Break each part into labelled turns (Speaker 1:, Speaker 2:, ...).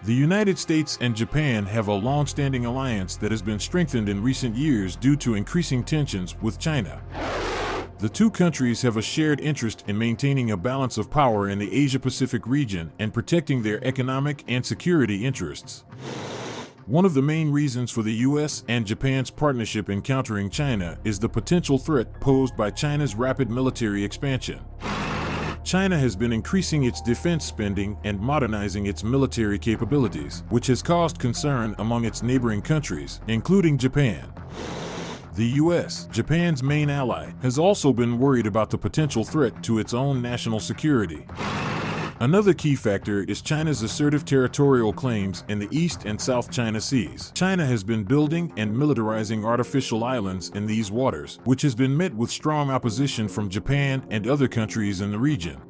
Speaker 1: The United States and Japan have a long-standing alliance that has been strengthened in recent years due to increasing tensions with China. The two countries have a shared interest in maintaining a balance of power in the Asia-Pacific region and protecting their economic and security interests. One of the main reasons for the U.S. and Japan's partnership in countering China is the potential threat posed by China's rapid military expansion. China has been increasing its defense spending and modernizing its military capabilities, which has caused concern among its neighboring countries, including Japan. The U.S., Japan's main ally, has also been worried about the potential threat to its own national security. Another key factor is China's assertive territorial claims in the East and South China Seas. China has been building and militarizing artificial islands in these waters, which has been met with strong opposition from Japan and other countries in the region.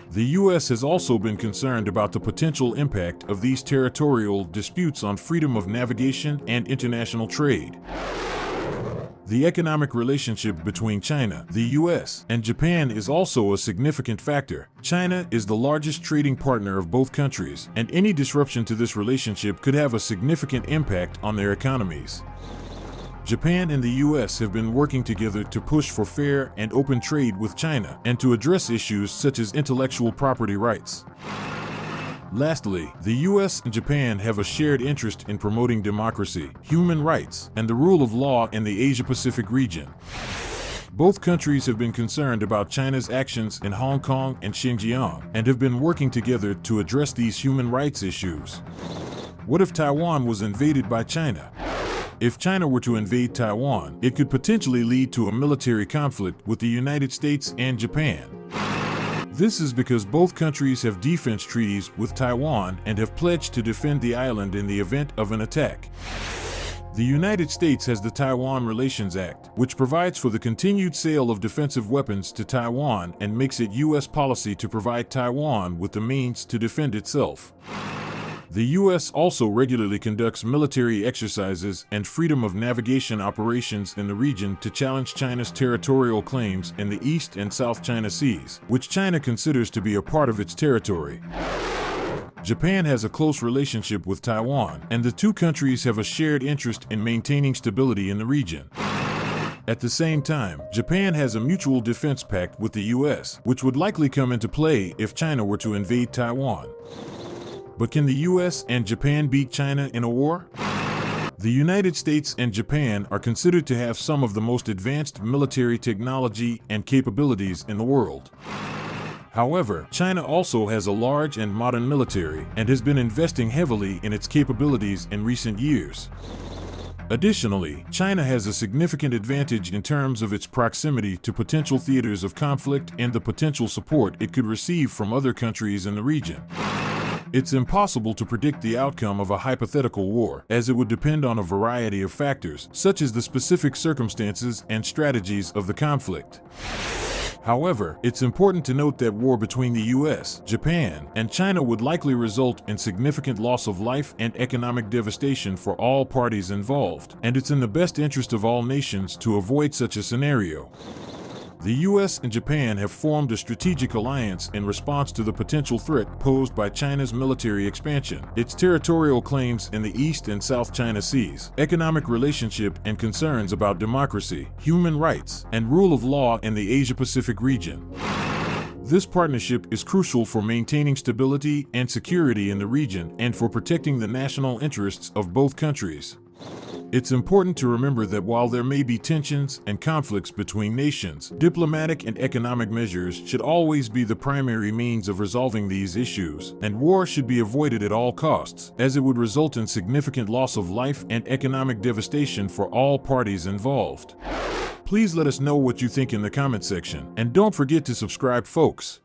Speaker 1: The U.S. has also been concerned about the potential impact of these territorial disputes on freedom of navigation and international trade. The economic relationship between China, the U.S., and Japan is also a significant factor. China is the largest trading partner of both countries, and any disruption to this relationship could have a significant impact on their economies. Japan and the U.S. have been working together to push for fair and open trade with China and to address issues such as intellectual property rights. Lastly, the U.S. and Japan have a shared interest in promoting democracy, human rights, and the rule of law in the Asia-Pacific region. Both countries have been concerned about China's actions in Hong Kong and Xinjiang and have been working together to address these human rights issues. What if Taiwan was invaded by China? If China were to invade Taiwan, it could potentially lead to a military conflict with the United States and Japan. This is because both countries have defense treaties with Taiwan and have pledged to defend the island in the event of an attack. The United States has the Taiwan Relations Act, which provides for the continued sale of defensive weapons to Taiwan and makes it U.S. policy to provide Taiwan with the means to defend itself. The U.S. also regularly conducts military exercises and freedom of navigation operations in the region to challenge China's territorial claims in the East and South China Seas, which China considers to be a part of its territory. Japan has a close relationship with Taiwan, and the two countries have a shared interest in maintaining stability in the region. At the same time, Japan has a mutual defense pact with the U.S., which would likely come into play if China were to invade Taiwan. But can the U.S. and Japan beat China in a war? The United States and Japan are considered to have some of the most advanced military technology and capabilities in the world. However, China also has a large and modern military and has been investing heavily in its capabilities in recent years. Additionally, China has a significant advantage in terms of its proximity to potential theaters of conflict and the potential support it could receive from other countries in the region. It's impossible to predict the outcome of a hypothetical war, as it would depend on a variety of factors, such as the specific circumstances and strategies of the conflict. However, it's important to note that war between the U.S., Japan, and China would likely result in significant loss of life and economic devastation for all parties involved, and it's in the best interest of all nations to avoid such a scenario. The U.S. and Japan have formed a strategic alliance in response to the potential threat posed by China's military expansion, its territorial claims in the East and South China Seas, economic relationship, and concerns about democracy, human rights, and rule of law in the Asia-Pacific region. This partnership is crucial for maintaining stability and security in the region and for protecting the national interests of both countries. It's important to remember that while there may be tensions and conflicts between nations, diplomatic and economic measures should always be the primary means of resolving these issues, and war should be avoided at all costs, as it would result in significant loss of life and economic devastation for all parties involved. Please let us know what you think in the comment section, and don't forget to subscribe, folks.